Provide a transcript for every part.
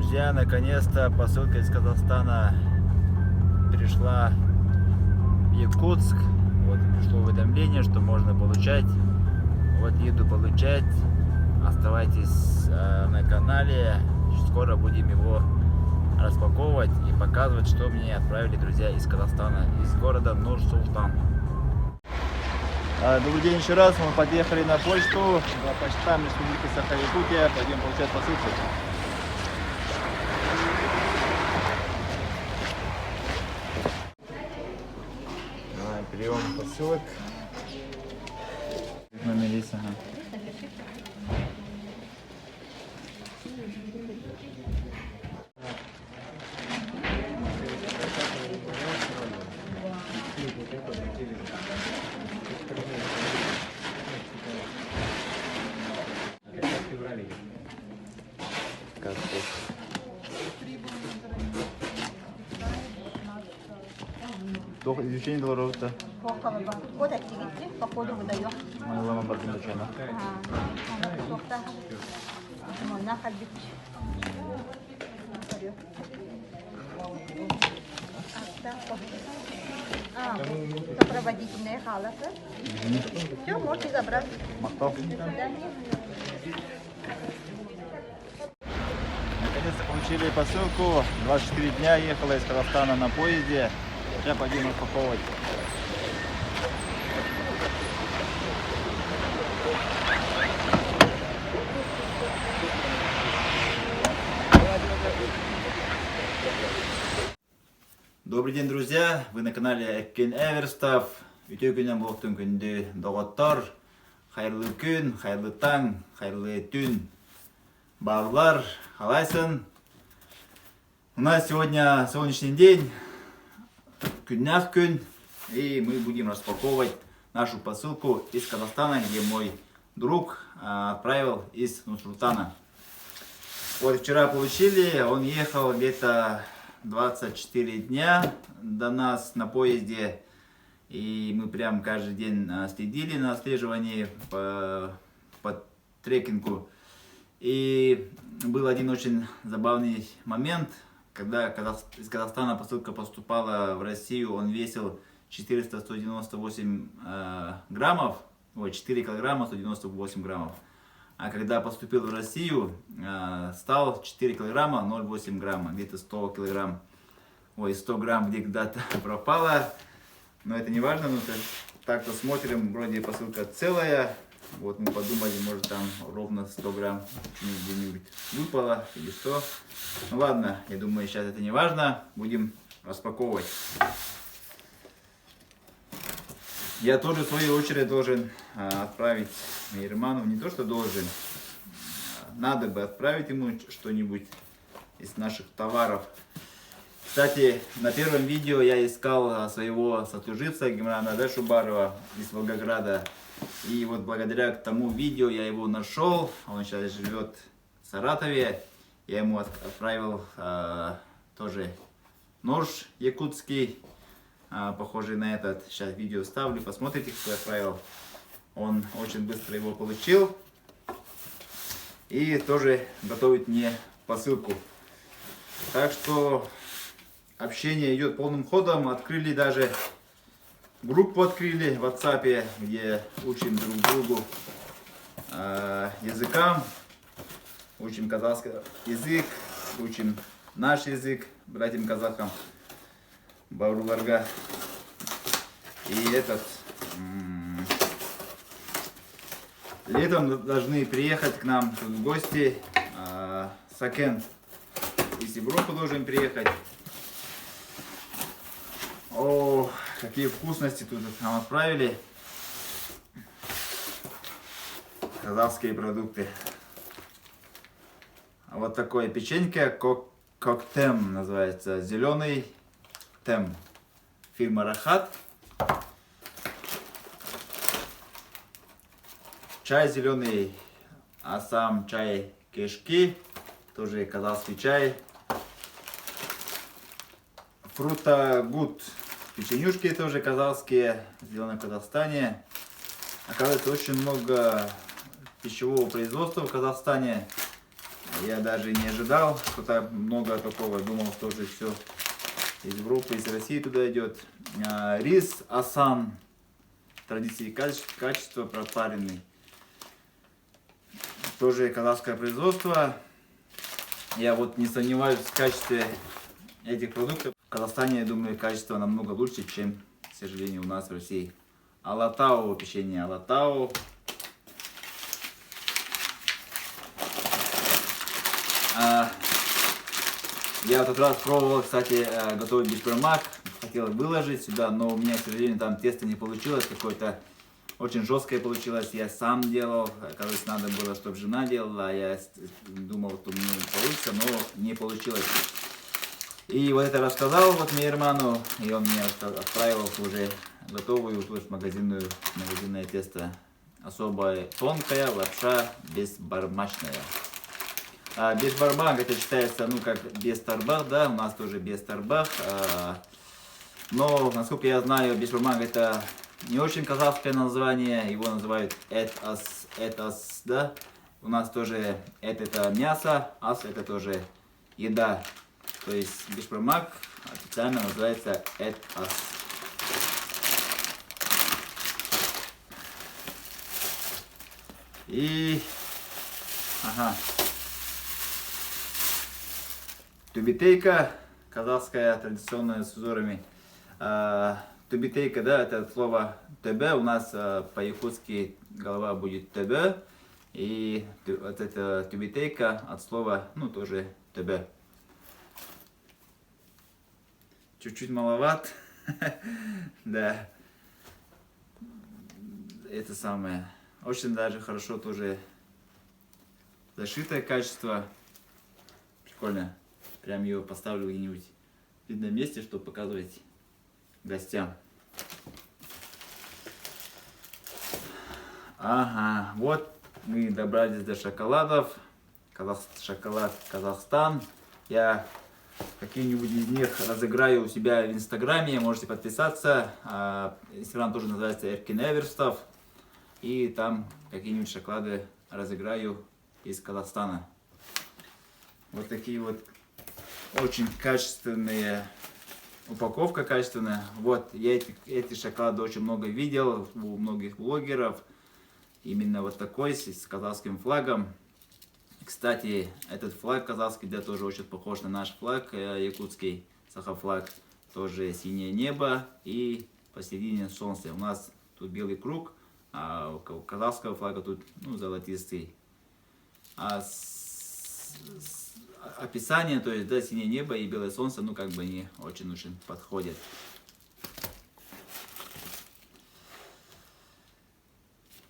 Друзья, наконец-то посылка из Казахстана пришла в Якутск. Вот пришло уведомление, что можно получать. Вот еду получать. Оставайтесь на канале. Скоро будем его распаковывать и показывать, что мне отправили друзья из Казахстана, из города Нур-Султан. Добрый день еще раз. Мы подъехали на почту. Почтам Республики Саха-Якутия. Пойдем получать посылку. Прием посылок. Мелисса. Изучение долларов-то. Вот активити, походу выдаю. Лама Бардиндачана. Можно ходить. Сопроводительные халаты. Все, можете забрать. Махтов. Наконец-то получили посылку. 24 дня ехала из Казахстана на поезде. Сейчас пойдем распаковывать. Добрый день, друзья! Вы на канале Эккен Эверстов. Өте күннен болықтың күнде доғаттар. Хайырлы күн, хайырлы таң, хайырлы түн. Барлар, қалайсын? У нас сегодня солнечный день. Күннәк күн. И мы будем распаковывать нашу посылку из Казахстана, где мой друг отправил из Нур-Султана. Вот вчера получили, он ехал где-то 24 дня до нас на поезде. И мы прям каждый день следили на отслеживании по трекингу. И был один очень забавный момент, когда из Казахстана посылка поступала в Россию, он весил 198 граммов, 4 килограмма 198 граммов. А когда поступил в Россию, стал 4 килограмма 0,8 грамма, где-то 100 килограмм, 100 грамм где-то пропало. Но это не важно, но так-то смотрим, вроде посылка целая. Вот мы подумали, может там ровно 100 грамм где-нибудь выпало или что. Ну ладно, я думаю, сейчас это не важно. Будем распаковывать. Я тоже в свою очередь должен отправить Мейерману. Не то, что должен. Надо бы отправить ему что-нибудь из наших товаров. Кстати, на первом видео я искал своего сослуживца Гимрана Дашубарова из Волгограда. И вот благодаря тому видео я его нашел. Он сейчас живет в Саратове. Я ему отправил тоже нож якутский, похожий на этот. Сейчас видео ставлю, посмотрите, кто отправил. Он очень быстро его получил. И тоже готовит мне посылку. Так что общение идет полным ходом. Открыли даже группу в WhatsApp, где учим друг другу языкам. Учим казахский язык, учим наш язык братьям казахам, бауруларга. И летом должны приехать к нам тут в гости Сакен из Европы должен приехать. О, какие вкусности тут нам отправили. Казахские продукты. Вот такое печенье, коктем называется, зеленый тем, фирма Рахат. Чай зеленый, Асам чай кешки, тоже казахский чай. Фрута Гуд, печенюшки тоже казахские, сделаны в Казахстане. Оказывается, очень много пищевого производства в Казахстане. Я даже не ожидал, что так много такого. Думал, что уже все из Европы, из России туда идет. Рис Асан. Традиции и качество пропаренный. Тоже казахское производство. Я вот не сомневаюсь в качестве этих продуктов. В Казахстане, я думаю, качество намного лучше, чем, к сожалению, у нас в России. Алатау, печенье Алатау. Я в тот раз пробовал, кстати, готовить бешбармак. Хотел выложить сюда, но у меня, к сожалению, там тесто не получилось. Какое-то очень жесткое получилось. Я сам делал. Оказывается, надо было, чтобы жена делала. Я думал, что мне получится, но не получилось. И вот это рассказал вот Мейерману, и он мне отправил уже готовую магазинное тесто. Особо тонкая лапша бешбармачная. Бешбармак это считается, ну, как бестарбах, да, у нас тоже бестарбах. Но, насколько я знаю, бешбармак это не очень казахское название, его называют этас, да. У нас тоже это мясо, ас это тоже еда. То есть бешбармак официально называется этас. И... Ага. Тюбетейка, казахская, традиционная с узорами. Тюбетейка, да, это слово ТБ, у нас по-якутски голова будет ТБ. И вот это тюбетейка от слова, ну, тоже ТБ. Чуть-чуть маловат. Да. Это самое. Очень даже хорошо тоже зашитое качество. Прикольно. Прям ее поставлю где-нибудь в видном месте, чтобы показывать гостям. Ага, вот мы добрались до шоколадов. Шоколад Казахстан. Я какие-нибудь из них разыграю у себя в Инстаграме. Можете подписаться. Инстаграм тоже называется Erkin Everstav. И там какие-нибудь шоколады разыграю из Казахстана. Вот такие вот очень качественные, упаковка качественная. Вот, я эти шоколады очень много видел у многих блогеров. Именно вот такой, с казахским флагом. Кстати, этот флаг казахский, да, тоже очень похож на наш флаг, якутский сахафлаг. Тоже синее небо и посередине солнце. У нас тут белый круг, а у казахского флага тут, ну, золотистый. Описание, то есть, да, синее небо и белое солнце, ну, как бы они очень подходят.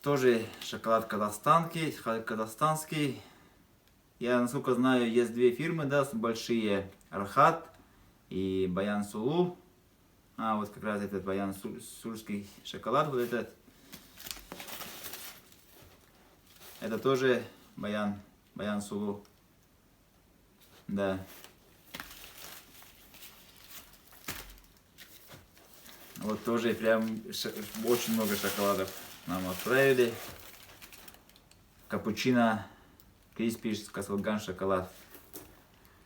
Тоже шоколад казахстанский. Я, насколько знаю, есть две фирмы, да, большие. Архат и Баян Сулу. Вот как раз этот Баян Сульский шоколад, вот этот. Это тоже Баян Сулу. Да. Вот тоже прям очень много шоколадов нам отправили. Капучино, Криспиш, Каслган шоколад.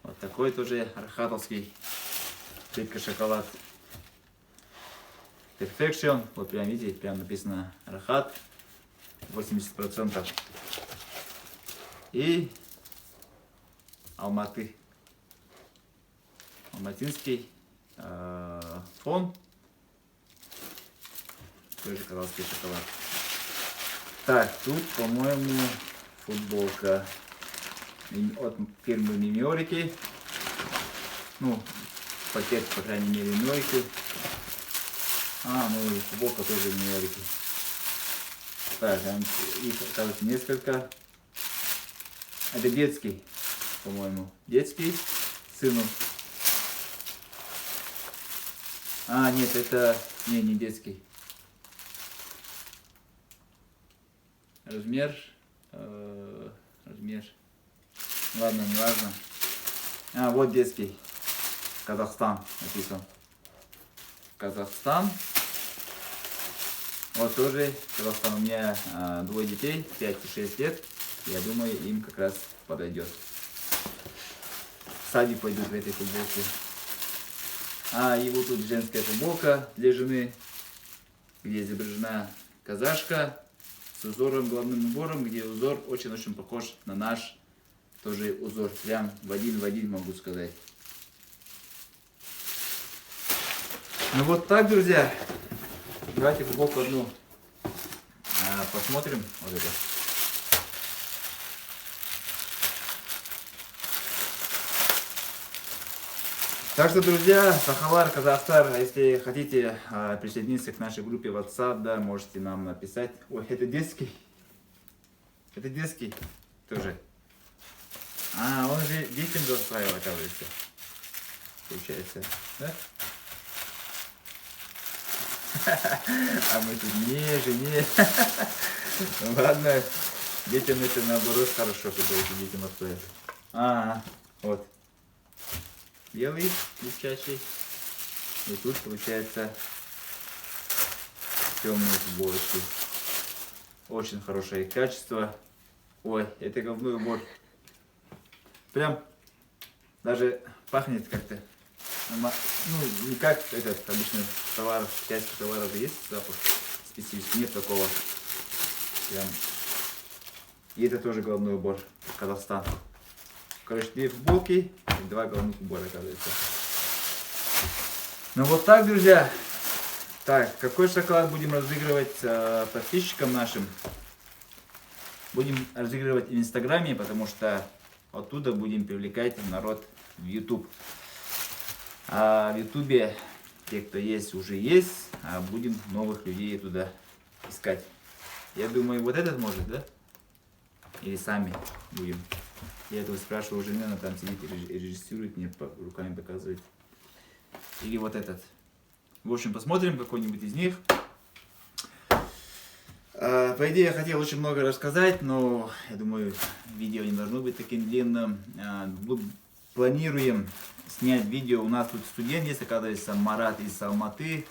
Вот такой тоже архатовский жидкий шоколад. Perfection. Вот прям видите, прям написано Архат. 80%. И алматинский фон. Тоже казахский шоколад. Так, тут, по-моему, футболка от фирмы Мимиорики. Ну, пакет, по крайней мере, Мимиорики. Ну и футболка тоже Мимиорики. Так, их, оказывается, несколько. Это детский, по-моему. Детский сыну. Нет, это не детский. Размер. Ладно, не важно. Вот детский. Казахстан написан. Казахстан. Вот тоже Казахстан. У меня двое детей, 5 и 6 лет. Я думаю, им как раз подойдет. садик пойдут в этой футболке. И вот тут женская футболка для жены, где изображена казашка с узором, главным убором, где узор очень-очень похож на наш тоже узор. Прям в один могу сказать. Ну вот так, друзья. Давайте футболку одну посмотрим. Вот это. Так что, друзья, Сахалар, Казахстан, если хотите присоединиться к нашей группе WhatsApp, да, можете нам написать. Ой, это детский. Это детский тоже. Он же детям достраивал, оказывается. Получается, да? А мы тут не. Ну ладно, детям это наоборот хорошо, когда эти детям отстоят. Вот. Белый, легчайший. И тут получается темные футболочки. Очень хорошее качество. Ой, это головной убор. Прям даже пахнет как-то. Ну, не как этот обычный товар, часть товаров есть запах специфический, нет такого. Прям. И это тоже головной убор. Казахстан. Короче, 2 футболки и 2 головных убора, оказывается. Ну вот так, друзья. Так, какой шоколад будем разыгрывать подписчикам нашим? Будем разыгрывать в Инстаграме, потому что оттуда будем привлекать народ в YouTube. А в Ютубе те, кто есть, уже есть, а будем новых людей туда искать. Я думаю, вот этот может, да? Или сами будем. Я этого спрашиваю у жены, она там сидит и режиссирует, мне руками показывает. Или вот этот. В общем, посмотрим какой-нибудь из них. По идее, я хотел очень много рассказать, но я думаю, видео не должно быть таким длинным. Планируем снять видео. У нас тут студент есть, оказывается, Марат из Алматы.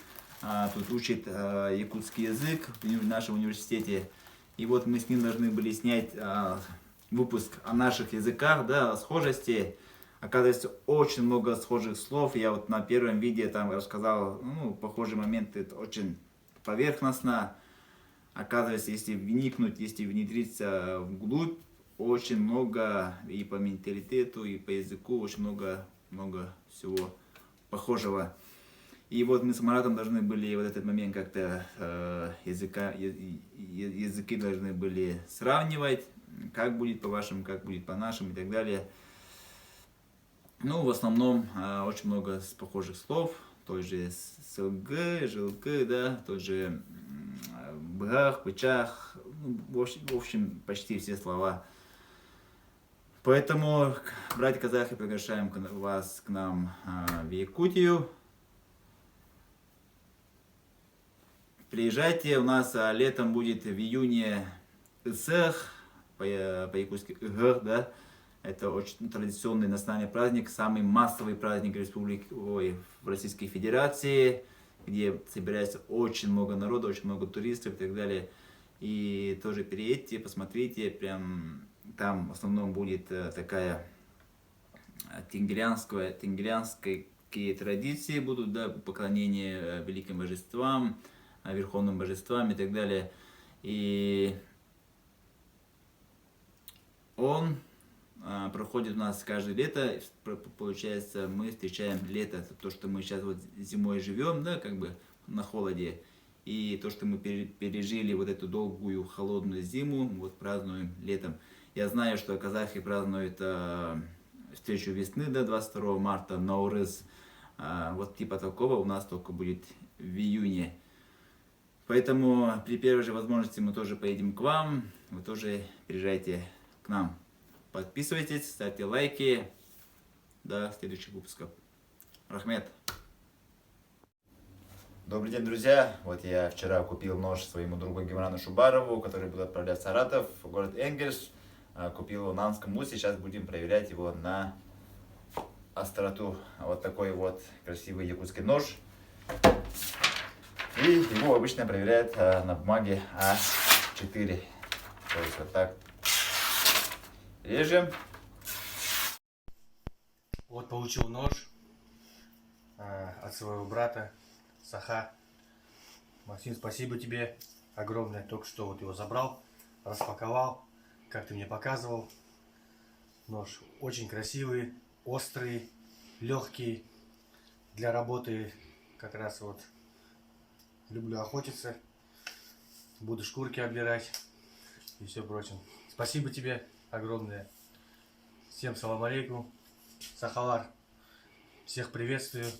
Тут учит якутский язык в нашем университете. И вот мы с ним должны были снять выпуск о наших языках, да, о схожести. Оказывается, очень много схожих слов. Я вот на первом видео там рассказал, ну, похожие моменты, это очень поверхностно. Оказывается, если вникнуть, если внедриться вглубь, очень много и по менталитету, и по языку, очень много всего похожего. И вот мы с Маратом должны были вот этот момент как-то языки должны были сравнивать, как будет по-вашему, как будет по-нашему и так далее. Ну, в основном очень много похожих слов, той же СЛГ, ЖЛГ, да, той же бгах, пычах, в общем, почти все слова. Поэтому, братья-казахи, приглашаем вас к нам в Якутию. Приезжайте, у нас летом будет в июне Исэх, по-якутски Игр, да. Это очень традиционный национальный праздник, самый массовый праздник в Российской Федерации, где собирается очень много народа, очень много туристов и так далее. И тоже приедьте, посмотрите, прям там в основном будет такая тенгерянские традиции будут, да, поклонение великим божествам, верховным божествам и так далее. И он проходит у нас каждое лето, получается, мы встречаем лето, то, что мы сейчас вот зимой живем, да, как бы на холоде, и то, что мы пережили вот эту долгую холодную зиму, вот празднуем летом. Я знаю, что казахи празднуют встречу весны, да, 22 марта, Наурыз, вот типа такого у нас только будет в июне. Поэтому при первой же возможности мы тоже поедем к вам, вы тоже приезжайте к нам. Подписывайтесь, ставьте лайки. До следующих выпусков. Рахмет. Добрый день, друзья. Вот я вчера купил нож своему другу Гимрану Шубарову, который будет отправлять в Саратов, в город Энгельс. Купил его на Амском. Сейчас будем проверять его на остроту. Вот такой вот красивый якутский нож. И его обычно проверяют на бумаге А4. То есть вот так. Режем. Вот получил нож от своего брата Саха. Максим, спасибо тебе огромное. Только что вот его забрал, распаковал, как ты мне показывал. Нож очень красивый, острый, легкий. Для работы как раз вот люблю охотиться. Буду шкурки обдирать и все прочее. Спасибо тебе огромное. Всем салам алейкум. Сахалар. Всех приветствую.